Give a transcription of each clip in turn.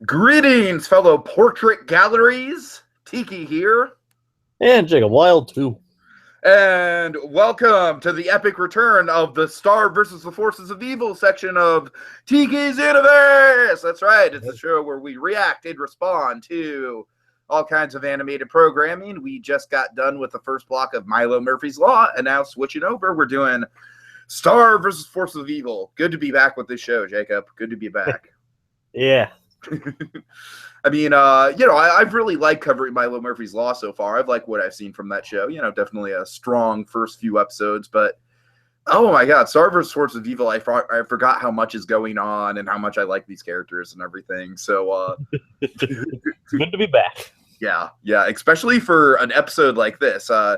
Greetings, fellow portrait galleries. Tiki here. And Jacob Wile, too. And welcome to the epic return of the Star versus the Forces of Evil section of Tiki's Universe. That's right. It's a show where we react and respond to all kinds of animated programming. We just got done with the first block of Milo Murphy's Law, and now switching over, we're doing Star versus Forces of Evil. Good to be back with this show, Jacob. Good to be back. Yeah. I mean, I've really liked covering Milo Murphy's Law so far. I've liked what I've seen from that show. Definitely a strong first few episodes, but oh my God, Star vs. Forces of Evil, I forgot how much is going on and how much I like these characters and everything. So, it's good to be back. Yeah, especially for an episode like this. I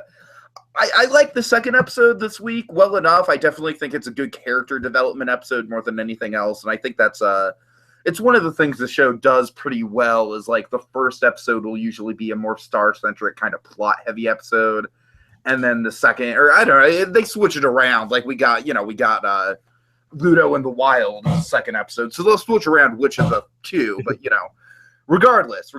like the second episode this week well enough. I definitely think it's a good character development episode more than anything else, and I think that's it's one of the things the show does pretty well is like the first episode will usually be a more star-centric kind of plot-heavy episode. And then the second, or I don't know, they switch it around. Like we got Ludo in the Wild second episode. So they'll switch around which of the two. But, regardless,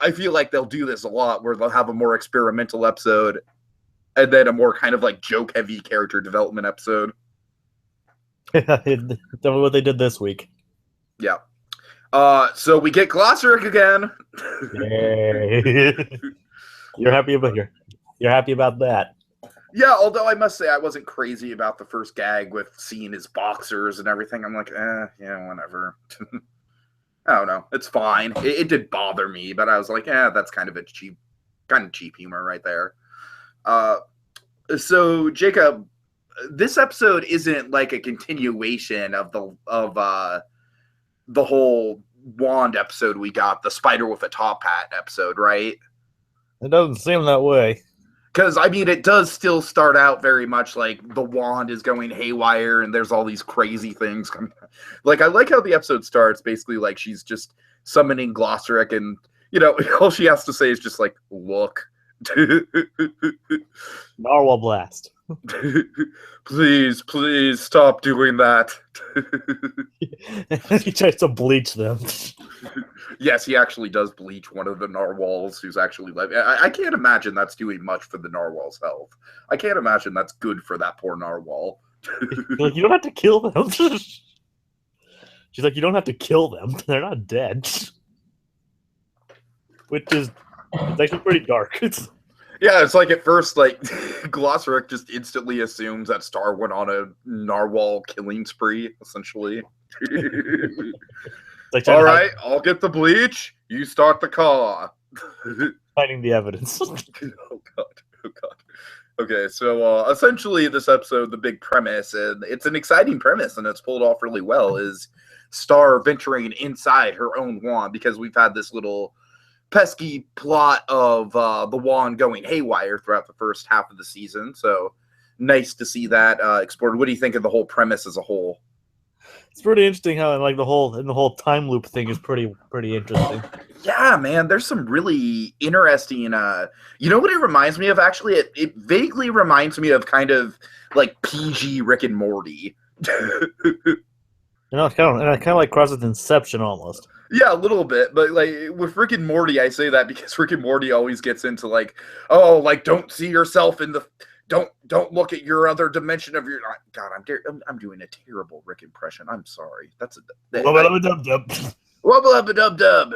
I feel like they'll do this a lot where they'll have a more experimental episode and then a more kind of like joke-heavy character development episode. Definitely what they did this week. Yeah. So we get Glossaric again. Yay. You're happy about that. Yeah, although I must say I wasn't crazy about the first gag with seeing his boxers and everything. I'm like, yeah, whatever. I don't know. It's fine. It did bother me, but I was like, that's kind of cheap humor right there. So Jacob, this episode isn't like a continuation of the whole wand episode we got, the spider with a top hat episode, right? It doesn't seem that way. Because, I mean, it does still start out very much like the wand is going haywire and there's all these crazy things coming. Like, I like how the episode starts basically like she's just summoning Glossaric and, all she has to say is just like, look. Narwhal blast. Please stop doing that. He tries to bleach them. Yes, he actually does bleach one of the narwhals who's actually like. I can't imagine that's doing much for the narwhal's health. I can't imagine that's good for that poor narwhal. Like, you don't have to kill them. She's like, you don't have to kill them. They're not dead. Which is it's actually pretty dark. Yeah, it's like at first, like, Glossaric just instantly assumes that Star went on a narwhal killing spree, essentially. Like, all right, I'll get the bleach. You start the car. Finding the evidence. Oh, God. Okay, so essentially this episode, the big premise, and it's an exciting premise, and it's pulled off really well, is Star venturing inside her own wand, because we've had this little pesky plot of the wand going haywire throughout the first half of the season. So nice to see that explored. What do you think of the whole premise as a whole? It's pretty interesting how like the whole time loop thing is pretty interesting. Yeah, man, there's some really interesting you know what it reminds me of actually? It vaguely reminds me of kind of like PG Rick and Morty. It's kind of like crosses Inception almost. Yeah, a little bit, but like with Rick and Morty, I say that because Rick and Morty always gets into like, oh, like don't see yourself in the, don't look at your other dimension of your. God, I'm doing a terrible Rick impression. I'm sorry. That's a wubba-dub-dub.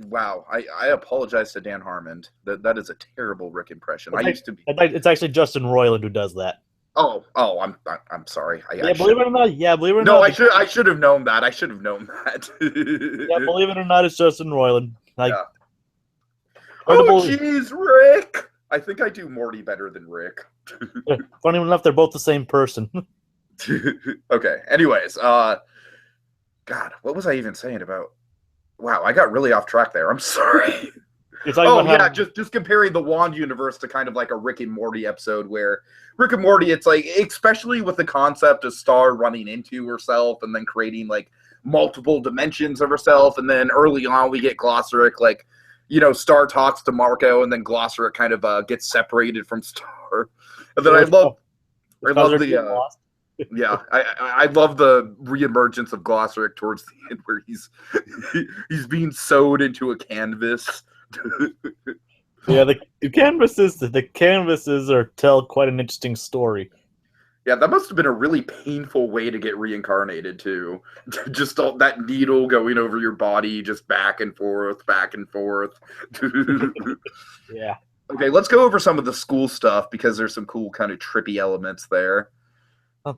Wow, I apologize to Dan Harmon. That is a terrible Rick impression. I used to be. It's actually Justin Roiland who does that. Oh, I'm sorry. Believe it or not. No, I should have known that. Yeah, believe it or not, it's Justin Roiland. Like, yeah. Oh, jeez, Rick. I think I do Morty better than Rick. Funny enough, they're both the same person. Okay. Anyways, God, what was I even saying about? Wow, I got really off track there. I'm sorry. Just comparing the Wand universe to kind of like a Rick and Morty episode where Rick and Morty, it's like, especially with the concept of Star running into herself and then creating like multiple dimensions of herself. And then early on, we get Glossaric, like, Star talks to Marco and then Glossaric kind of gets separated from Star. And then I love the Yeah, I love the reemergence of Glossaric towards the end, where he's being sewed into a canvas. Yeah, the canvases are tell quite an interesting story. Yeah, that must have been a really painful way to get reincarnated too. Just all that needle going over your body, just back and forth, back and forth. Yeah. Okay, let's go over some of the school stuff because there's some cool kind of trippy elements there.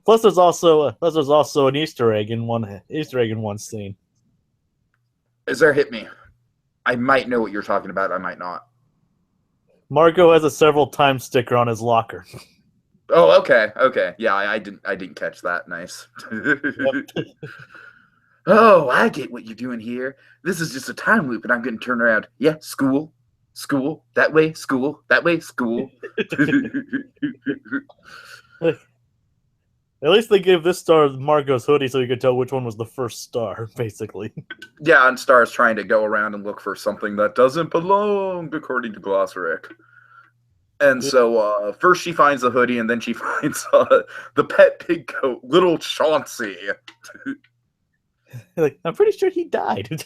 Plus, there's also an Easter egg in one scene. Is there hit me? I might know what you're talking about. I might not. Marco has a several times sticker on his locker. Oh, okay. Yeah, I didn't catch that. Nice. Yep. Oh, I get what you're doing here. This is just a time loop, and I'm going to turn around. Yeah, school, that way, school, school. At least they gave this star Marco's hoodie so you could tell which one was the first star, basically. Yeah, and Star's trying to go around and look for something that doesn't belong, according to Glossaric. And so first she finds the hoodie, and then she finds the pet pig coat, little Chauncey. Like, I'm pretty sure he died.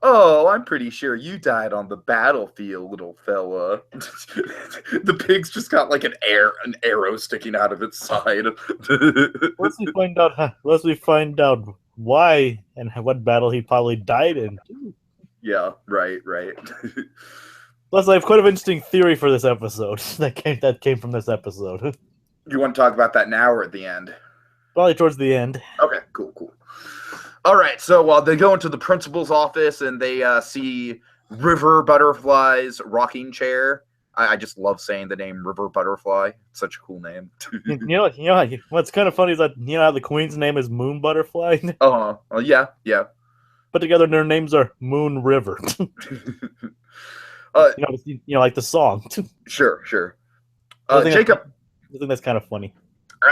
Oh, I'm pretty sure you died on the battlefield, little fella. The pig's just got like an arrow sticking out of its side. Unless we find out why and what battle he probably died in. Yeah, right. Plus, I have quite an interesting theory for this episode that came from this episode. You want to talk about that now or at the end? Probably towards the end. Okay, cool. All right, so they go into the principal's office and they see River Butterfly's rocking chair. I just love saying the name River Butterfly. It's such a cool name. What's kind of funny is that how the queen's name is Moon Butterfly. Yeah. Put together, their names are Moon River. Like the song. Sure. Jacob, I think that's kind of funny.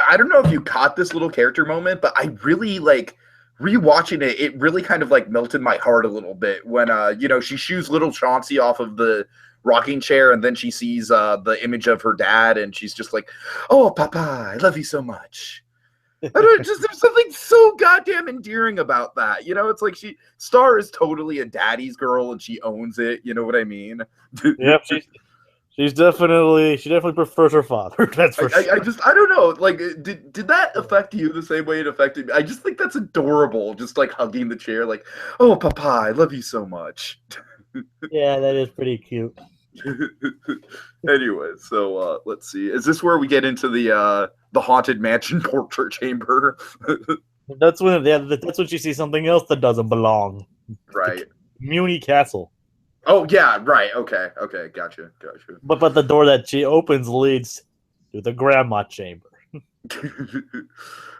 I don't know if you caught this little character moment, but I really like rewatching it. It really kind of like melted my heart a little bit when she shoos little Chauncey off of the rocking chair, and then she sees the image of her dad, and she's just like, "Oh, Papa, I love you so much." There's something so goddamn endearing about that. It's like Star is totally a daddy's girl, and she owns it. You know what I mean? Yep, she definitely prefers her father. That's for sure. I don't know. Like, did that affect you the same way it affected me? I just think that's adorable. Just like hugging the chair, like, "Oh, Papa, I love you so much." Yeah, that is pretty cute. Anyway, so let's see. Is this where we get into the haunted mansion portrait chamber? That's when you see something else that doesn't belong. Right. Muni Castle. Oh yeah, right. Okay, gotcha. But the door that she opens leads to the grandma chamber.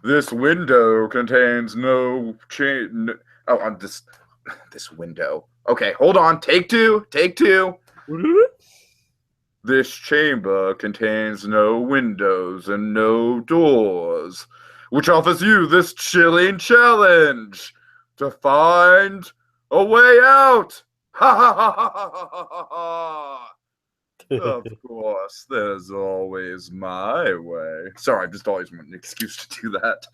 This window contains no chain. Oh, on this window. Okay, hold on. Take two. This chamber contains no windows and no doors, which offers you this chilling challenge to find a way out. Ha ha ha ha ha ha ha. Of course, there's always my way. Sorry, I've just always wanted an excuse to do that.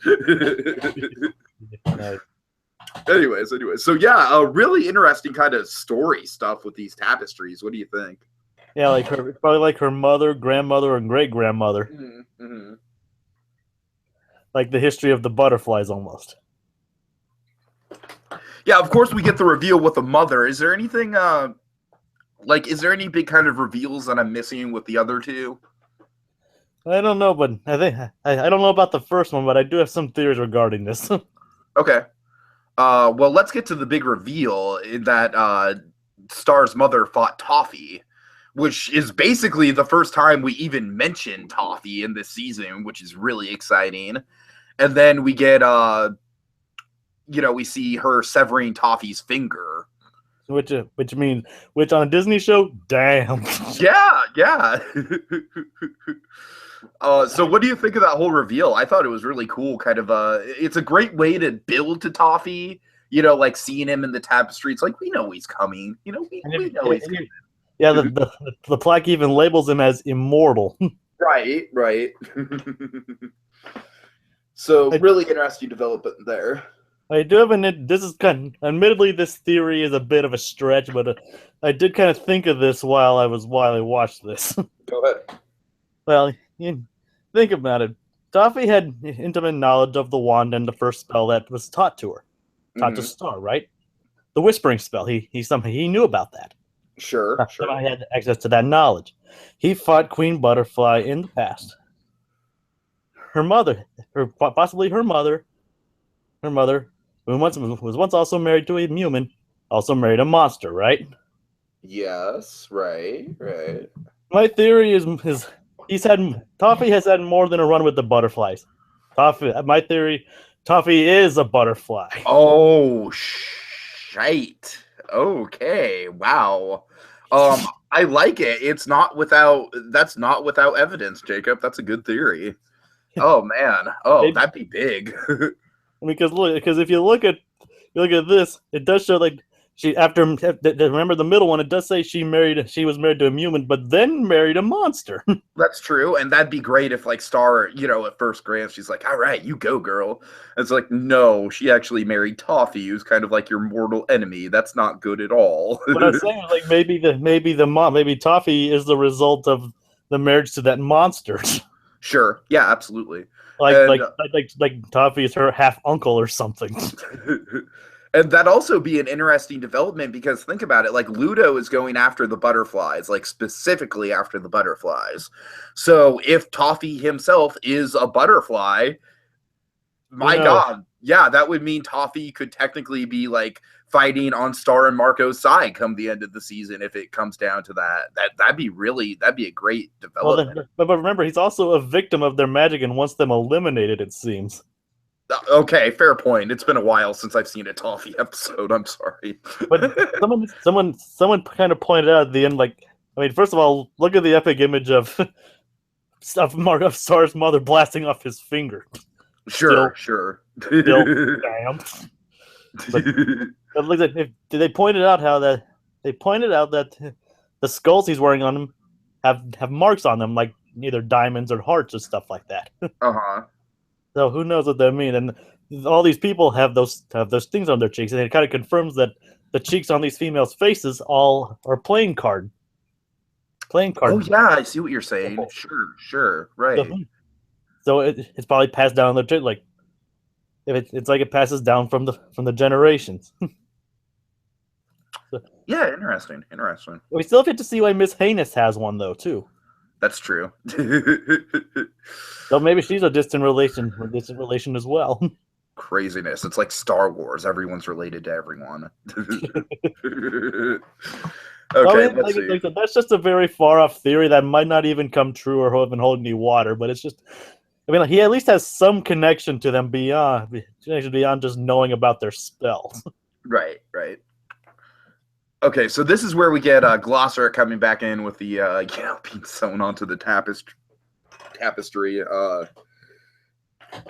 Anyways, so yeah, a really interesting kind of story stuff with these tapestries. What do you think? Yeah, probably like her mother, grandmother, and great grandmother. Mm-hmm. Like the history of the butterflies, almost. Yeah, of course we get the reveal with the mother. Is there anything is there any big kind of reveals that I'm missing with the other two? I don't know, but I don't know about the first one, but I do have some theories regarding this. Okay. Well, let's get to the big reveal in that Star's mother fought Toffee, which is basically the first time we even mention Toffee in this season, which is really exciting. And then we get, we see her severing Toffee's finger. Which on a Disney show, damn. Yeah. So what do you think of that whole reveal? I thought it was really cool. Kind of, it's a great way to build to Toffee. Like seeing him in the tapestry. It's like, we know he's coming. We know he's coming. Yeah, the plaque even labels him as immortal. Right. So I, really interesting development there. I do have this is admittedly, this theory is a bit of a stretch, but I did kind of think of this while I watched this. Go ahead. Well, you think about it. Toffee had intimate knowledge of the wand and the first spell that was taught to her, taught to Mm-hmm. Star, right? The whispering spell. He knew about that. Sure. Somehow he had access to that knowledge. He fought Queen Butterfly in the past. Her mother, possibly her mother, who was once also married to a human, also married a monster, right? Yes. Right. My theory is Toffee has had more than a run with the butterflies. My theory, Toffee is a butterfly. Oh, shite. Okay. Wow. I like it. That's not without evidence, Jacob. That's a good theory. Oh man. Oh, that'd be big. Because if you look at this, it does show like remember the middle one. It does say she was married to a human, but then married a monster. That's true, and that'd be great if like Star, at first glance, she's like, "All right, you go, girl." And it's like, no, she actually married Toffee, who's kind of like your mortal enemy. That's not good at all. What I'm saying is like maybe Toffee is the result of the marriage to that monster. Sure, yeah, absolutely. like Toffee is her half uncle or something. And that'd also be an interesting development because think about it, like Ludo is going after the butterflies, like specifically after the butterflies. So if Toffee himself is a butterfly, my God, yeah, that would mean Toffee could technically be like fighting on Star and Marco's side come the end of the season if it comes down to that. That'd be a great development. But remember, he's also a victim of their magic and wants them eliminated, it seems. Okay, fair point. It's been a while since I've seen a Toffee episode. I'm sorry. But someone kind of pointed out at the end, like, I mean, first of all, look at the epic image of Star's mother blasting off his finger. Sure. Damn. But it looks like they pointed out that the skulls he's wearing on him have marks on them, like either diamonds or hearts or stuff like that. Uh-huh. So who knows what that means? And all these people have those things on their cheeks, and it kind of confirms that the cheeks on these females' faces all are playing card. Oh yeah, I see what you're saying. Sure, right. So it's probably passed down the like it's like it passes down from the generations. Yeah, interesting. We still have to see why Miss Haynes has one though too. That's true. So maybe she's a distant relation as well. Craziness. It's like Star Wars. Everyone's related to everyone. Okay, let's see. That's just a very far off theory that might not even come true or even hold any water. But it's just, I mean, he at least has some connection to them beyond just knowing about their spells. Right. Okay, so this is where we get Glosser coming back in with the being sewn onto the tapestry.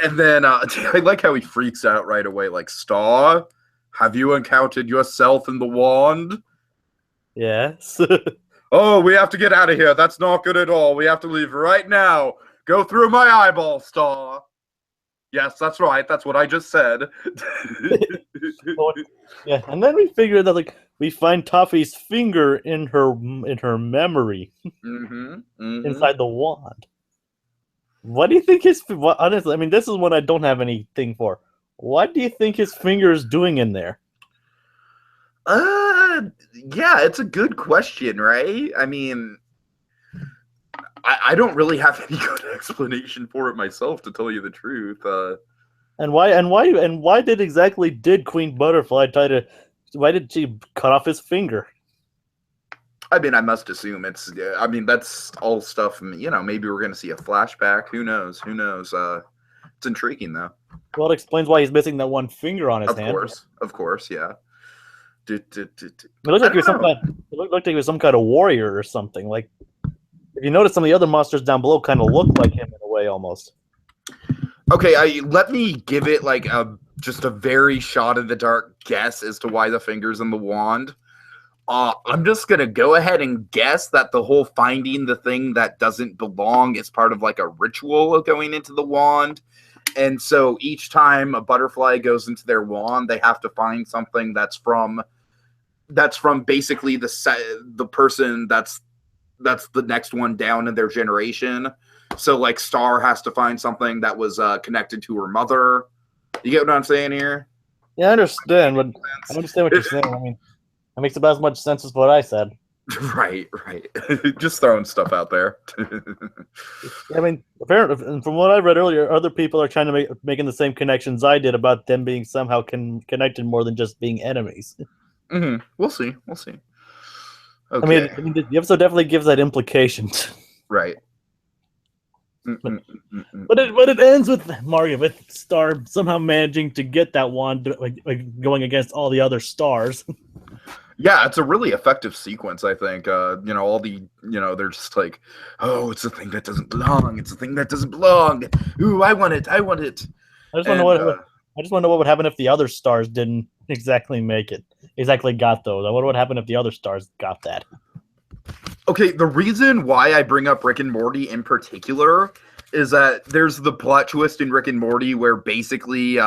And then I like how he freaks out right away, like, Star, have you encountered yourself in the wand? Yes. Oh, we have to get out of here. That's not good at all. We have to leave right now. Go through my eyeball, Star. Yes, that's right. That's what I just said. Yeah, and then we figure that we find Toffee's finger in her memory inside the wand. What do you think honestly, I mean, this is one I don't have anything for. What do you think his finger is doing in there? Yeah, it's a good question, right? I mean, I don't really have any good explanation for it myself, to tell you the truth. And why did Queen Butterfly why did she cut off his finger? I mean, I must assume that's all stuff, maybe we're going to see a flashback. Who knows? It's intriguing, though. Well, it explains why he's missing that one finger on his hand. Of course, yeah. It looked like he was some kind of warrior or something. Like, if you notice, some of the other monsters down below kind of look like him in a way, almost. Okay, let me give it like just a very shot in the dark guess as to why the finger's in the wand. I'm just gonna go ahead and guess that the whole finding the thing that doesn't belong is part of like a ritual of going into the wand, And so each time a butterfly goes into their wand, they have to find something that's from basically the person that's the next one down in their generation. So like Star has to find something that was connected to her mother. You get what I'm saying here? Yeah, I understand, but I understand what you're saying. I mean, that makes about as much sense as what I said. Right. Just throwing stuff out there. I mean, apparently, from what I read earlier, other people are trying to making the same connections I did about them being somehow connected more than just being enemies. Mm-hmm. We'll see. Okay. I mean, the episode definitely gives that implication. Right. But it ends with Mario, with Star somehow managing to get that wand, like going against all the other stars. Yeah, it's a really effective sequence, I think. All the, they're just like, oh, it's a thing that doesn't belong. It's a thing that doesn't belong. Ooh, I want it. I just wonder what would happen if the other stars didn't exactly got those. I wonder what happened if the other stars got that. Okay, the reason why I bring up Rick and Morty in particular is that there's the plot twist in Rick and Morty where basically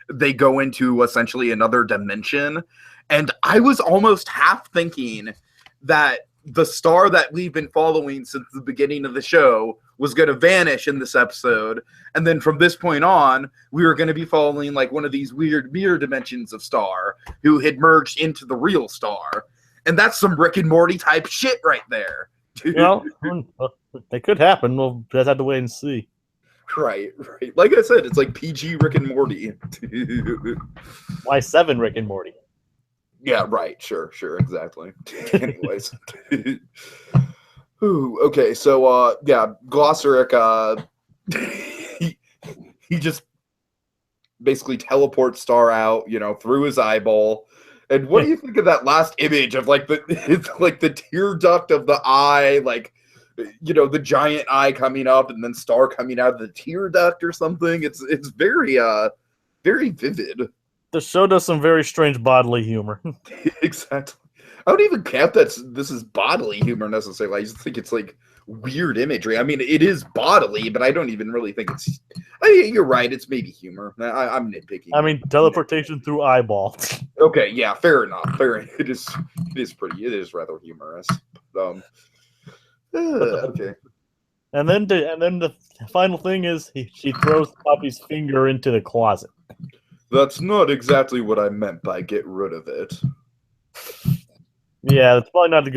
they go into essentially another dimension. And I was almost half thinking that the star that we've been following since the beginning of the show was going to vanish in this episode. And then from this point on, we were going to be following like one of these weird mirror dimensions of Star who had merged into the real Star. And that's some Rick and Morty type shit right there. Well, it could happen. We'll just have to wait and see. Right. Like I said, it's like PG Rick and Morty. Why 7 Rick and Morty? Yeah, right. Sure, exactly. Anyways. Ooh, okay, so Glossaric, he just basically teleports Star out, through his eyeball. And what do you think of that last image of the tear duct of the eye, the giant eye coming up and then Star coming out of the tear duct or something? It's very very vivid. The show does some very strange bodily humor. Exactly. I don't even count that this is bodily humor necessarily. I just think it's like weird imagery. I mean, it is bodily, but I don't even really think it's. You're right. It's maybe humor. I'm nitpicking. I mean, teleportation through eyeball. Okay, yeah, fair enough. It is pretty. It is rather humorous. Okay. And then the final thing is she throws Poppy's finger into the closet. That's not exactly what I meant by get rid of it. Yeah, it's probably not a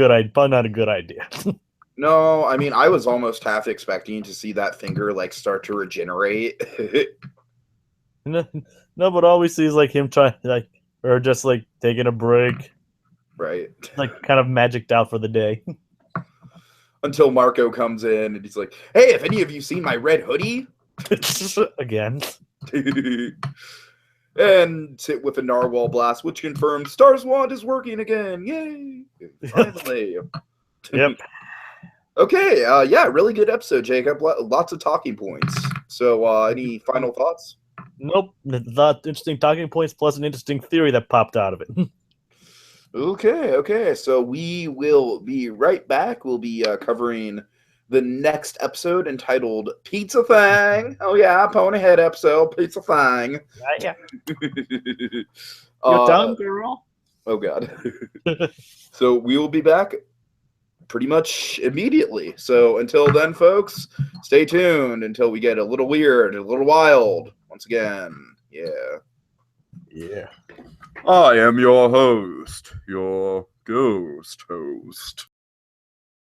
good idea. No, I mean, I was almost half expecting to see that finger start to regenerate. No, but all we see is him trying or just taking a break. Right. Kind of magicked out for the day. Until Marco comes in and he's like, "Hey, have any of you seen my red hoodie?" Again. And hit with a narwhal blast, which confirms Star's wand is working again. Yay! Finally. Yep. Okay. Really good episode, Jacob. Lots of talking points. So, any final thoughts? Nope. Interesting talking points plus an interesting theory that popped out of it. Okay. So we will be right back. We'll be covering the next episode entitled Pizza Thing. Oh yeah, Ponyhead episode, Pizza Thing. Yeah. You're done, girl? Oh god. So we will be back pretty much immediately. So until then, folks, stay tuned until we get a little weird, a little wild. Once again, yeah. I am your host, your ghost host.